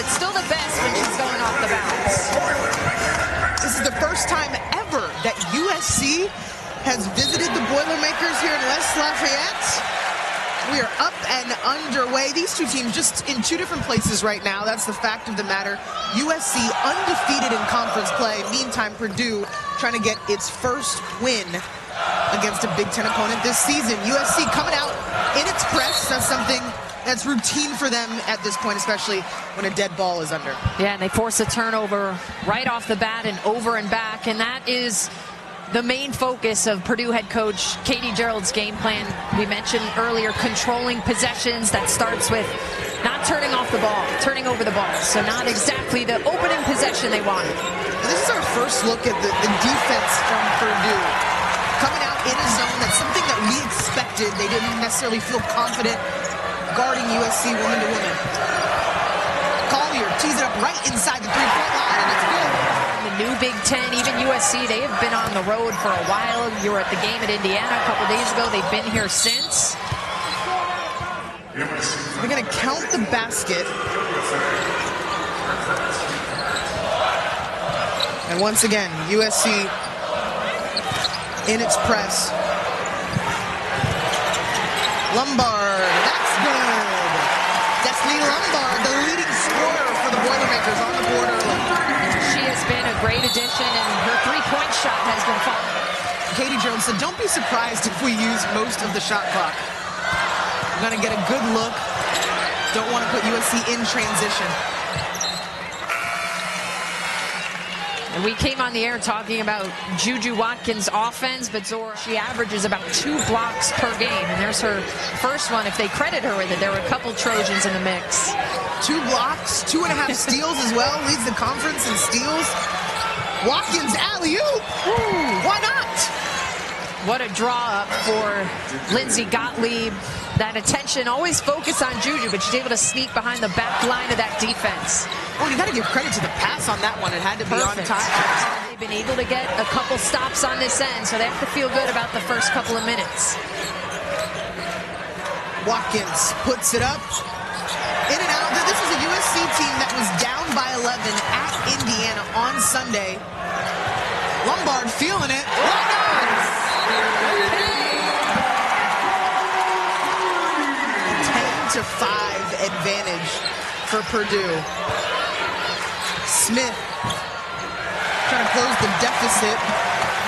but still the best when she's going off the bounce. This is the first time ever that USC has visited the Boilermakers here in West Lafayette. We are up and underway. These two teams just in two different places right now. That's the fact of the matter. USC undefeated in conference play. Meantime, Purdue trying to get its first win against a Big Ten opponent this season. USC coming out in its press. That's something that's routine for them at this point, especially when a dead ball is under. Yeah, and they force a turnover right off the bat and over and back, and that is the main focus of Purdue head coach Katie Gerald's game plan. We mentioned earlier controlling possessions. That starts with not turning off the ball, turning over the ball. So not exactly the opening possession they wanted. This is our first look at the defense from Purdue. Coming out in a zone, that's something that we expected. They didn't necessarily feel confident guarding USC woman to woman. Collier tees it up right inside the three-point line, and it's good. The new Big Ten, even USC, they have been on the road for a while. You were at the game at Indiana a couple days ago. They've been here since. They're going to count the basket. And once again, USC in its press. Lombard, that's good. Destiny Lombard, the leading scorer for the Boilermakers on the board early. She has been a great addition, and her three-point shot has been fun. Katie Gerald said, don't be surprised if we use most of the shot clock. We're going to get a good look. Don't want to put USC in transition. And we came on the air talking about JuJu Watkins' offense, but Zora, she averages about 2 blocks per game, and there's her first one. If they credit her with it, there were a couple Trojans in the mix. 2 blocks, 2.5 steals as well, leads the conference in steals. Watkins alley-oop, why not? What a draw up for Lindsay Gottlieb. That attention, always focus on JuJu, but she's able to sneak behind the back line of that defense. Oh, you got to give credit to the pass on that one. It had to be on time. They've been able to get a couple stops on this end, so they have to feel good about the first couple of minutes. Watkins puts it up. In and out. This is a USC team that was down by 11 at Indiana on Sunday. Lombard feeling it. Why not? 10-5 advantage for Purdue. Smith trying to close the deficit.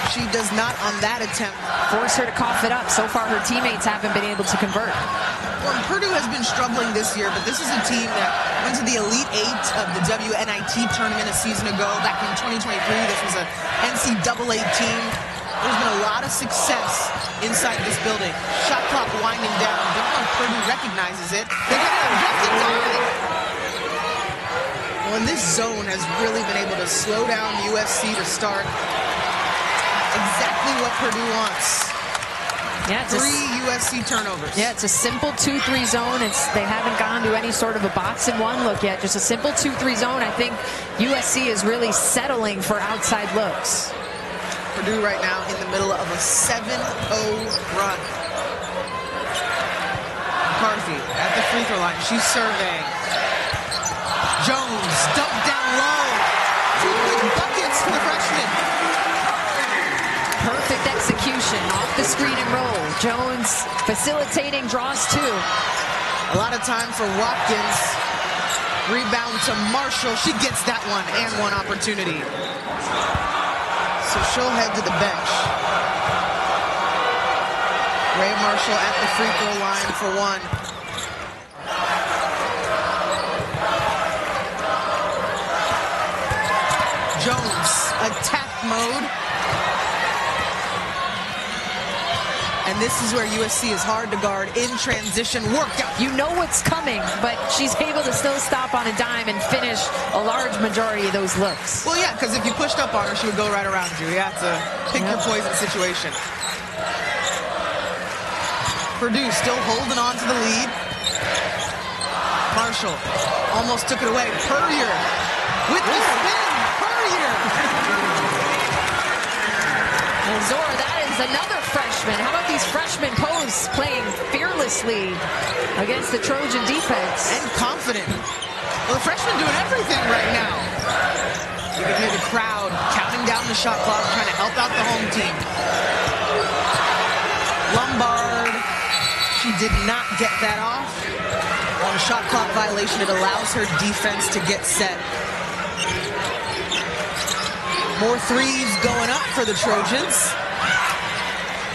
She does not on that attempt. Force her to cough it up. So far, her teammates haven't been able to convert. Well, Purdue has been struggling this year, but this is a team that went to the Elite 8 of the WNIT tournament a season ago. Back in 2023, this was a NCAA team. There's been a lot of success inside this building. Shot clock winding down. Don't know if Purdue recognizes it. They got it just in time. Well, and this zone has really been able to slow down USC to start. Exactly what Purdue wants. Yeah, 3 USC turnovers. Yeah, it's a simple 2-3 zone. They haven't gone to any sort of a box and one look yet. Just a simple 2-3 zone. I think USC is really settling for outside looks. Purdue right now in the middle of a 7-0 run. McCarthy at the free throw line. She's surveying. Jones dumped down low. 2 quick buckets for the freshman. Perfect execution off the screen and roll. Jones facilitating, draws 2. A lot of time for Watkins. Rebound to Marshall. She gets that one and one opportunity. So she'll head to the bench. Rayah Marshall at the free throw line for 1. Jones, attack mode. And this is where USC is hard to guard in transition. Worked out. You know what's coming, but she's able to still stop on a dime and finish a large majority of those looks. Well, yeah, because if you pushed up on her, she would go right around you. You have to pick your poison situation. Purdue still holding on to the lead. Marshall almost took it away. Purrier with the spin. Purrier. And Zora, that is another freshman. How about these freshman posts playing fearlessly against the Trojan defense? And confident. Well, the freshman doing everything right now. You can hear the crowd counting down the shot clock, trying to help out the home team. Lombard, she did not get that off. On a shot clock violation, it allows her defense to get set. More threes going up for the Trojans.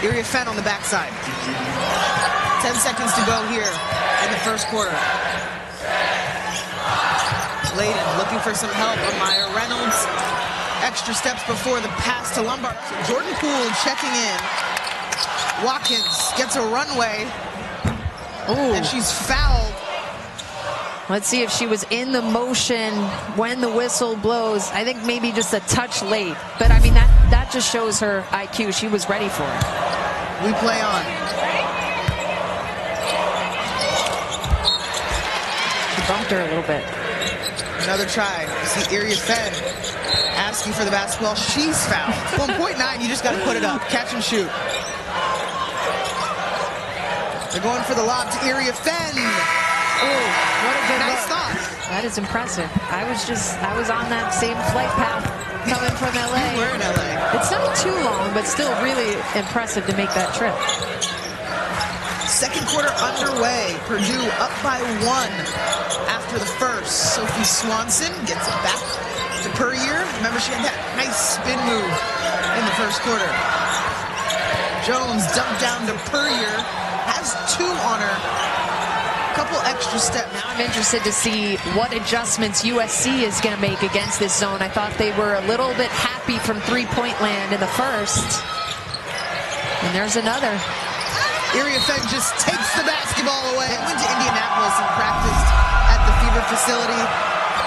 Iriafen on the backside. 10 seconds to go here in the first quarter. Layden looking for some help. Amaya Reynolds. Extra steps before the pass to Lombard. So Jordan Poole checking in. Watkins gets a runway. Ooh. And she's fouled. Let's see if she was in the motion when the whistle blows. I think maybe just a touch late. But, I mean, that just shows her IQ. She was ready for it. We play on. She bumped her a little bit. Another try. See Iriafen asking for the basketball. She's fouled. 1.9, you just got to put it up. Catch and shoot. They're going for the lob to Iriafen. Oh, what a good nice look. thought. That is impressive. I was on that same flight path coming from LA. You were in LA. It's not too long, but still really impressive to make that trip. Second quarter underway. Purdue up by 1 after the first. Sophie Swanson gets it back to Puryear. Remember, she had that nice spin move in the first quarter. Jones dumped down to Puryear. Has 2 on her. Couple extra steps. Now I'm interested to see what adjustments USC is going to make against this zone. I thought they were a little bit happy from three-point land in the first. And there's another. Iriafen just takes the basketball away. They went to Indianapolis and practiced at the Fever facility.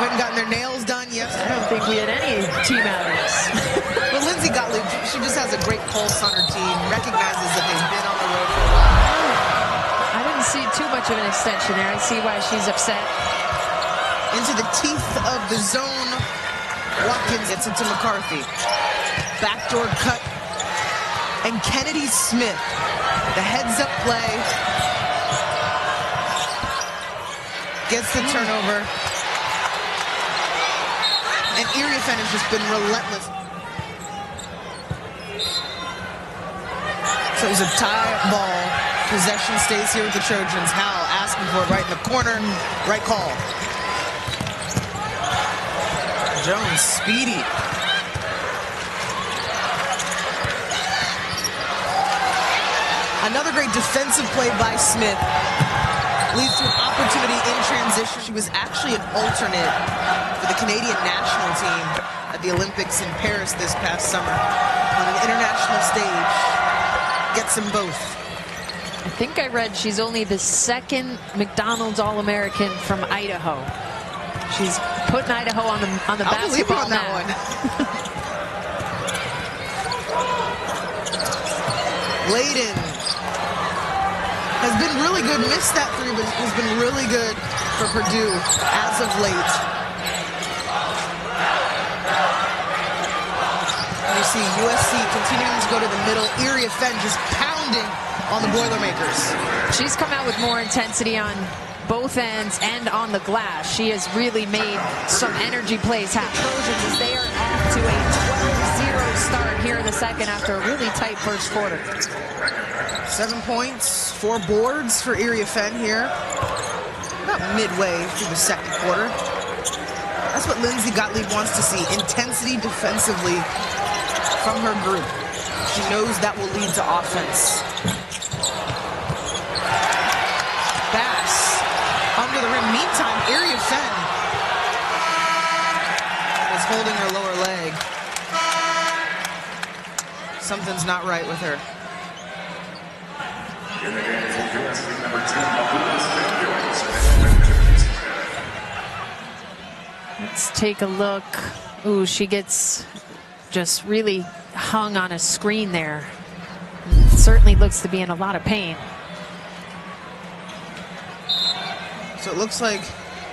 Went and gotten their nails done. Yes. I don't think we had any team outings. But Lindsay Gottlieb, she just has a great pulse on her team. Recognizes that they've been on the road for a while. I didn't see too much of an extension there. I see why she's upset. Into the teeth of the zone. Watkins gets it to McCarthy. Backdoor cut. And Kennedy Smith. The heads-up play. Gets the turnover. And Iriafen has just been relentless. So it was a tie ball. Possession stays here with the Trojans. Howell asking for it right in the corner. Right call. Jones, speedy. Another great defensive play by Smith. Leads to an opportunity in transition. She was actually an alternate for the Canadian national team at the Olympics in Paris this past summer. On an international stage. Gets them both. I think I read she's only the second McDonald's All-American from Idaho. She's putting Idaho on the I'll believe basketball on that map. one. Layden has been really good. Missed that 3, but has been really good for Purdue as of late. You see USC continuing to go to the middle. Iriafen just pounding on the Boilermakers. She's come out with more intensity on both ends and on the glass. She has really made some energy plays happen. Trojans, as they are off to a 12-0 start here in the second after a really tight first quarter. 7 points, 4 boards for Iriafen here. About midway through the second quarter. That's what Lindsay Gottlieb wants to see. Intensity defensively from her group. She knows that will lead to offense. Pass under the rim. Meantime, Iriafen is holding her lower leg. Something's not right with her. Let's take a look. Ooh, she gets just really hung on a screen there. Certainly looks to be in a lot of pain. So it looks like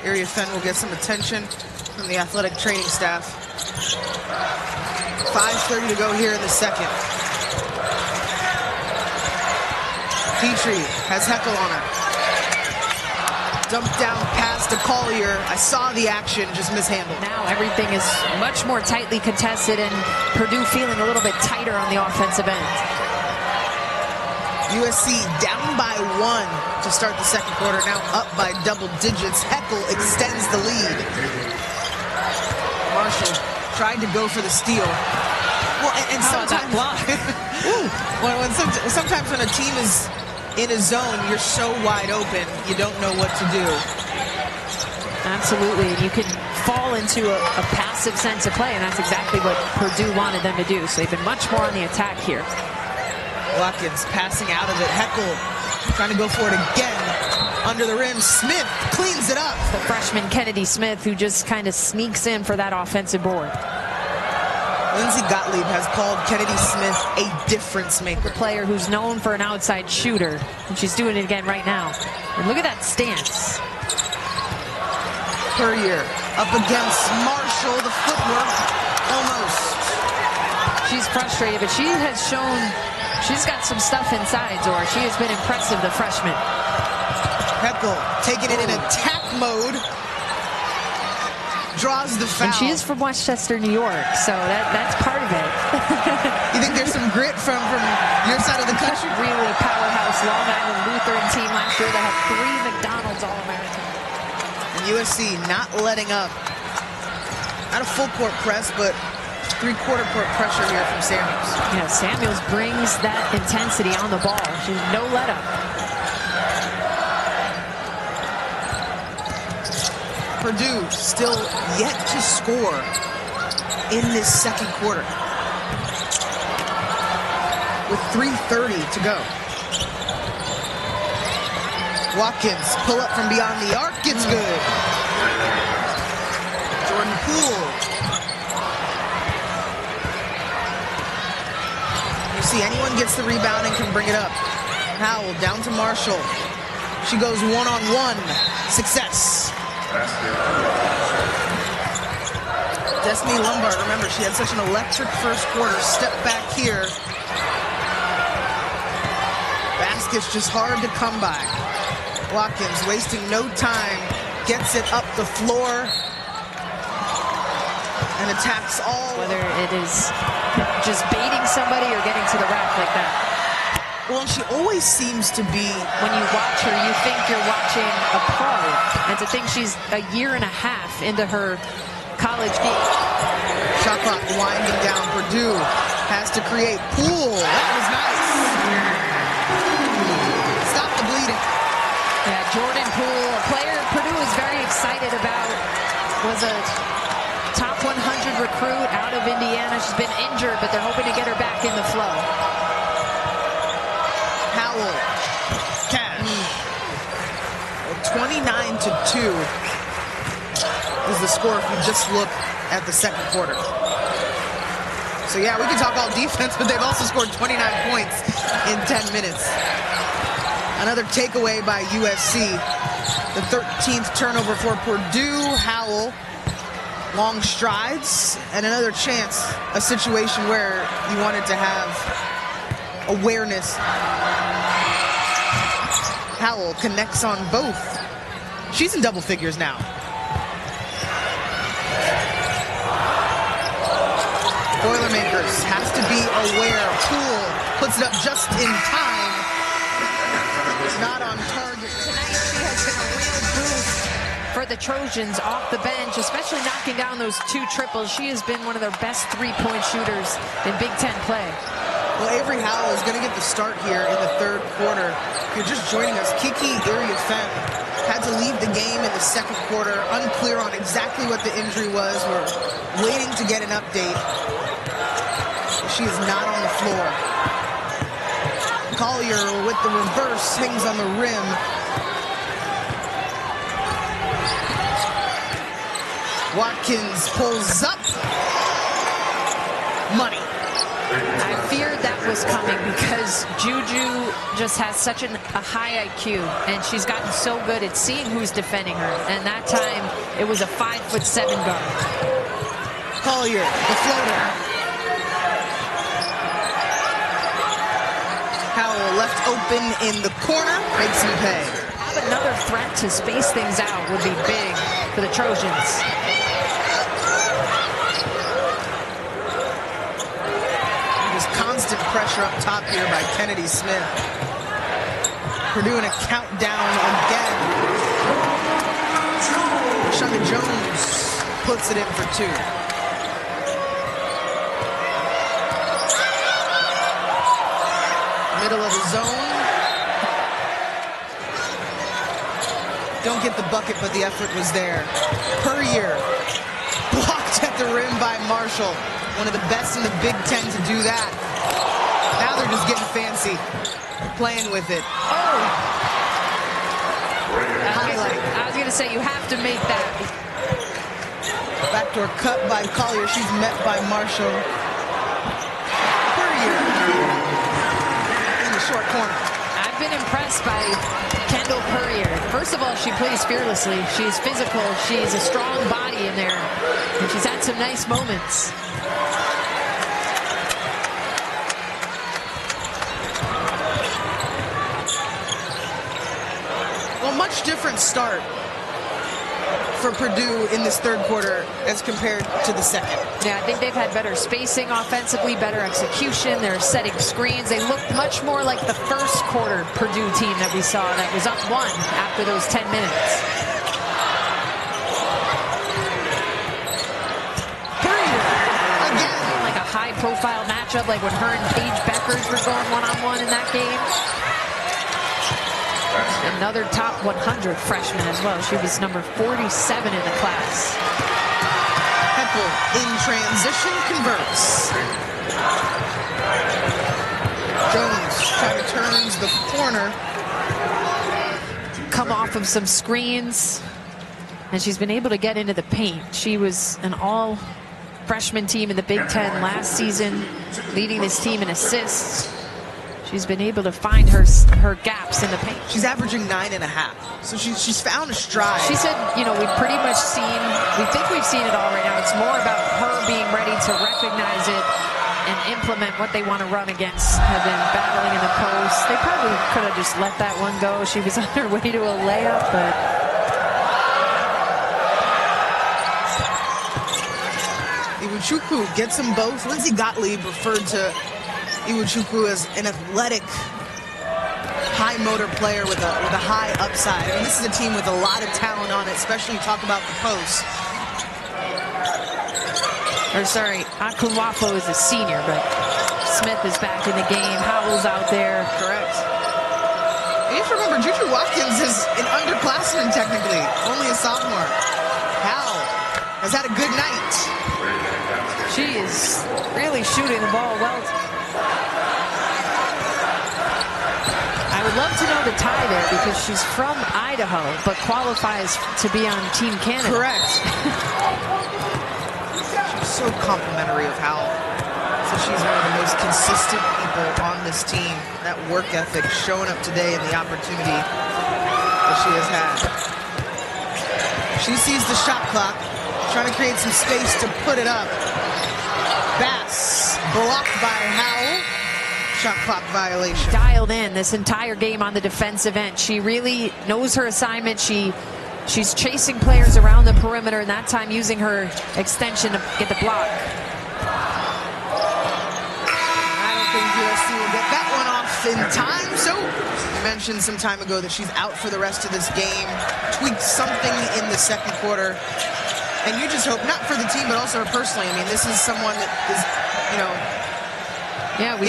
Iriafen will get some attention from the athletic training staff. 5:30 to go here in the second. Petrie has Heckel on her. Dumped down pass to Collier. I saw the action, just mishandled. Now everything is much more tightly contested, and Purdue feeling a little bit tighter on the offensive end. USC down by 1 to start the second quarter, now up by double digits. Heckel extends the lead. Marshall tried to go for the steal. Well, and sometimes, sometimes when a team is in a zone, you're so wide open, you don't know what to do. Absolutely, and you can fall into a passive sense of play, and that's exactly what Purdue wanted them to do. So they've been much more on the attack here. Watkins passing out of it. Heckel trying to go for it again. Under the rim, Smith cleans it up. The freshman Kennedy Smith, who just kind of sneaks in for that offensive board. Lindsey Gottlieb has called Kennedy Smith a difference maker. A player who's known for an outside shooter, and she's doing it again right now. And look at that stance. Courier up against Marshall, the footwork, almost. She's frustrated, but she has shown she's got some stuff inside, Zora. She has been impressive, the freshman. Heckel taking it in attack mode. Draws the foul. And she is from Westchester, New York, so that's part of it. You think there's some grit from your side of the country? Really a powerhouse Long Island Lutheran team last year that had 3 McDonald's All-American. And USC not letting up. Not a full court press, but 3/4 court pressure here from Samuels. Yeah, Samuels brings that intensity on the ball. She's no let up. Purdue still yet to score in this second quarter with 3:30 to go. Watkins pull up from beyond the arc, it's good. Jordan Poole. You see anyone gets the rebound and can bring it up. Howell down to Marshall. She goes one-on-one. Success. Destiny Lombard, remember, she had such an electric first quarter. Step back here. Basket's just hard to come by. Watkins wasting no time. Gets it up the floor. And attacks all. Whether it is just baiting somebody or getting to the rack like that. Well, she always seems to be... When you watch her, you think you're watching a pro. And to think she's a year and a half into her college game. Shot clock winding down. Purdue has to create. Poole. That was nice. Stop the bleeding. Yeah, Jordan Poole, a player Purdue is very excited about. Was a top 100 recruit out of Indiana. She's been injured, but they're hoping to get her back in the flow. Howell, Cash. 29-2 is the score if you just look at the second quarter. So yeah, we can talk all defense, but they've also scored 29 points in 10 minutes. Another takeaway by USC. The 13th turnover for Purdue. Howell, long strides, and another chance, a situation where you wanted to have awareness. Howell connects on both. She's in double figures now. Boilermakers has to be aware. Poole puts it up just in time. Not on target. Tonight she has been a real boost for the Trojans off the bench, especially knocking down those 2 triples. She has been one of their best 3-point shooters in Big Ten play. Well, Avery Howell is going to get the start here in the third quarter. If you're just joining us, Kiki Iriafen had to leave the game in the second quarter. Unclear on exactly what the injury was. We're waiting to get an update. She is not on the floor. Collier with the reverse, hangs on the rim. Watkins pulls up. Money. I feared that was coming because JuJu just has such a high IQ, and she's gotten so good at seeing who's defending her. And that time, it was a 5'7" guard. Collier, the floater. Howell left open in the corner, makes him pay. have another threat to space things out would be big for the Trojans. Just constant pressure up top here by Kennedy Smith. Purdue in a countdown again. Shunga Jones puts it in for 2. Middle of the zone. Don't get the bucket, but the effort was there. Puryear blocked at the rim by Marshall. One of the best in the Big Ten to do that. Now they're just getting fancy, playing with it. Oh! I was going to say, you have to make that. Backdoor cut by Collier. She's met by Marshall. Puryear in the short corner. I've been impressed by Kendall Puryear. First of all, she plays fearlessly. She's physical. She's a strong body in there. And she's had some nice moments. Well, much different start for Purdue in this third quarter as compared to the second. Yeah, I think they've had better spacing offensively, better execution. They're setting screens. They look much more like the first quarter Purdue team that we saw that was up 1 after those 10 minutes. Again. Like a high-profile matchup, like when her and Paige Beckers were going one-on-one in that game. Another top 100 freshman as well. She was number 47 in the class. Heckel in transition converts. Jones trying to turn the corner. Come off of some screens. And she's been able to get into the paint. She was an all-freshman team in the Big Ten last season, leading this team in assists. She's been able to find her gaps in the paint. She's averaging 9.5. So she's found a stride. She said, you know, we've pretty much seen, we think we've seen it all right now. It's more about her being ready to recognize it and implement what they want to run against. Have been battling in the post. They probably could have just let that one go. She was on her way to a layup, but Iwuchukwu gets them both. Lindsay Gottlieb referred to Iwuchukwu as an athletic, high motor player with a high upside. I mean, this is a team with a lot of talent on it, especially talk about the post. Or sorry, Akunwafo is a senior, but Smith is back in the game. Howell's out there. Correct. And you have to remember, JuJu Watkins is an underclassman technically, only a sophomore. Howell has had a good night. She is really shooting the ball well. I would love to know the tie there because she's from Idaho, but qualifies to be on Team Canada. Correct. She's so complimentary of Howell. So she's one of the most consistent people on this team. That work ethic showing up today and the opportunity that she has had. She sees the shot clock, trying to create some space to put it up. Bass blocked by Howell. Shot clock violation. Dialed in this entire game on the defensive end. She really knows her assignment. She's chasing players around the perimeter, and that time using her extension to get the block. I don't think USC will get that one off in time. So I mentioned some time ago that she's out for the rest of this game. Tweaked something in the second quarter. And you just hope, not for the team, but also her personally. I mean, this is someone that is, you know,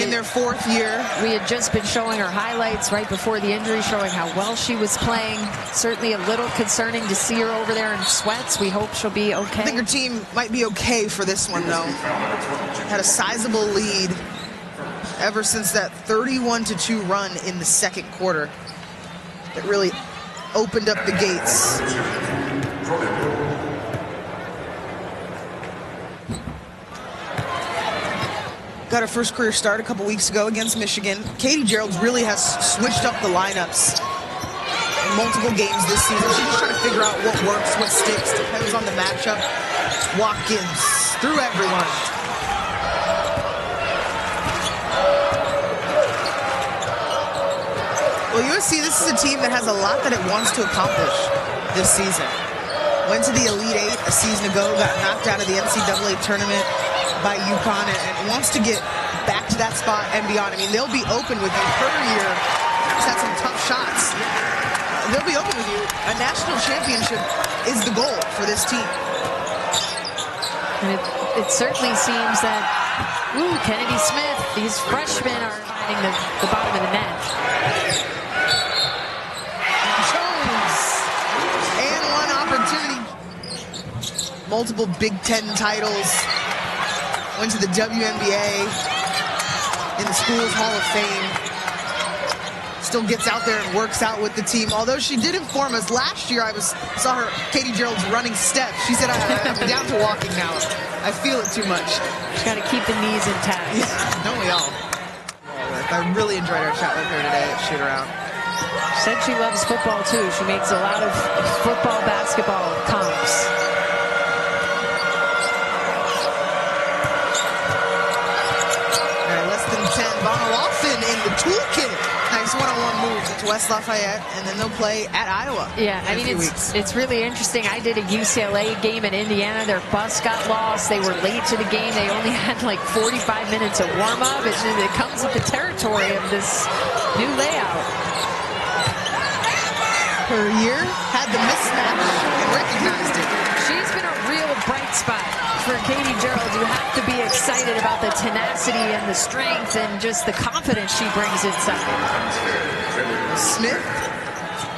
in their 4th year. We had just been showing her highlights right before the injury, showing how well she was playing. Certainly a little concerning to see her over there in sweats. We hope she'll be okay. I think her team might be okay for this one, though. Had a sizable lead ever since that 31-2 run in the second quarter. It really opened up the gates. Got her first career start a couple weeks ago against Michigan. Katie Gerald's really has switched up the lineups in multiple games this season. She's just trying to figure out what works, what sticks, depends on the matchup. Watkins through everyone. Well, Well, USC, this is a team that has a lot that it wants to accomplish this season. Went to the Elite Eight a season ago, got knocked out of the NCAA tournament by UConn, and wants to get back to that spot and beyond. I mean, they'll be open with you. Purdue just had some tough shots. They'll be open with you. A national championship is the goal for this team. And it certainly seems that, Kennedy Smith, these freshmen are finding the bottom of the net. Jones, and one opportunity. Multiple Big Ten titles. Went to the WNBA, in the school's Hall of Fame. Still gets out there and works out with the team. Although she did inform us last year, saw her, Katie Gerald's running steps. She said, I'm down to walking now. I feel it too much. She's got to keep the knees intact. Yeah, don't we all? I really enjoyed our chat with her today at Shoot Around. She said she loves football too. She makes a lot of football, basketball comps. All right, less than 10. Von Oelhoffen in the toolkit. Nice one-on-one move to West Lafayette, and then they'll play at Iowa. Yeah, I mean, it's really interesting. I did a UCLA game in Indiana. Their bus got lost. They were late to the game. They only had like 45 minutes of warm-up. It comes with the territory of this new layout. Her year had the mismatch and recognized it. She's been a real bright spot for Katie Gerald. You have to be excited about the tenacity and the strength and just the confidence she brings inside. Smith,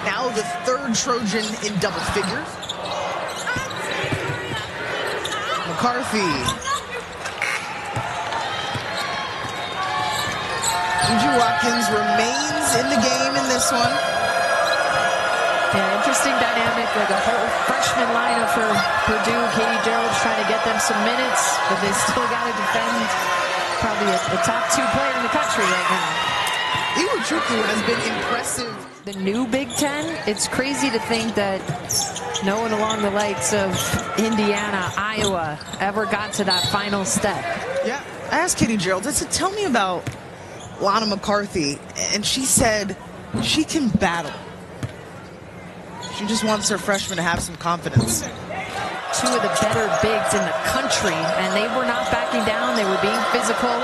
now the third Trojan in double figures. McCarthy. JuJu Watkins remains in the game in this one. Yeah, interesting dynamic, like a whole freshman lineup for Purdue. Katie Gerald's trying to get them some minutes, but they still got to defend probably the top 2 player in the country right now. Iwuchukwu has been impressive. The new Big Ten, it's crazy to think that no one along the likes of Indiana, Iowa ever got to that final step. Yeah, I asked Katie Gerald, I said, tell me about Lana McCarthy, and she said she can battle. She just wants her freshmen to have some confidence. 2 of the better bigs in the country, and they were not backing down. They were being physical.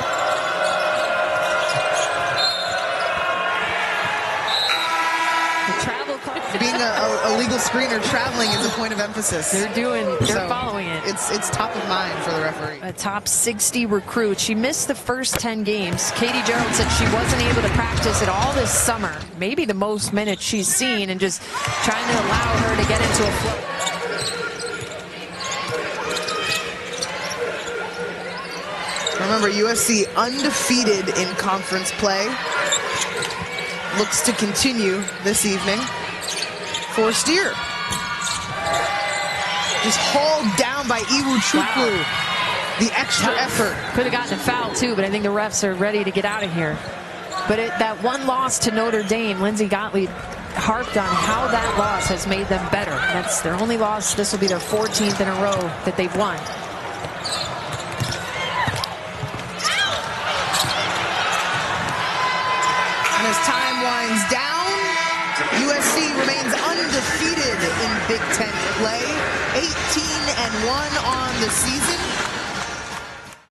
The travel card. Being a legal screener, traveling is a point of emphasis. They're following it. It's top of mind for the referee. A top 60 recruit. She missed the first 10 games. Katie Gerald said she wasn't able to practice at all this summer. Maybe the most minutes she's seen, and just trying to allow her to get into a flow. Remember, USC undefeated in conference play. Looks to continue this evening for Steer. Just hauled down by Iwuchukwu. Wow. The extra effort. Could have gotten a foul too, but I think the refs are ready to get out of here. But that one loss to Notre Dame, Lindsey Gottlieb harped on how that loss has made them better. That's their only loss. This will be their 14th in a row that they've won. And as time winds down, USC remains undefeated in Big Ten play. 18-1 on the season.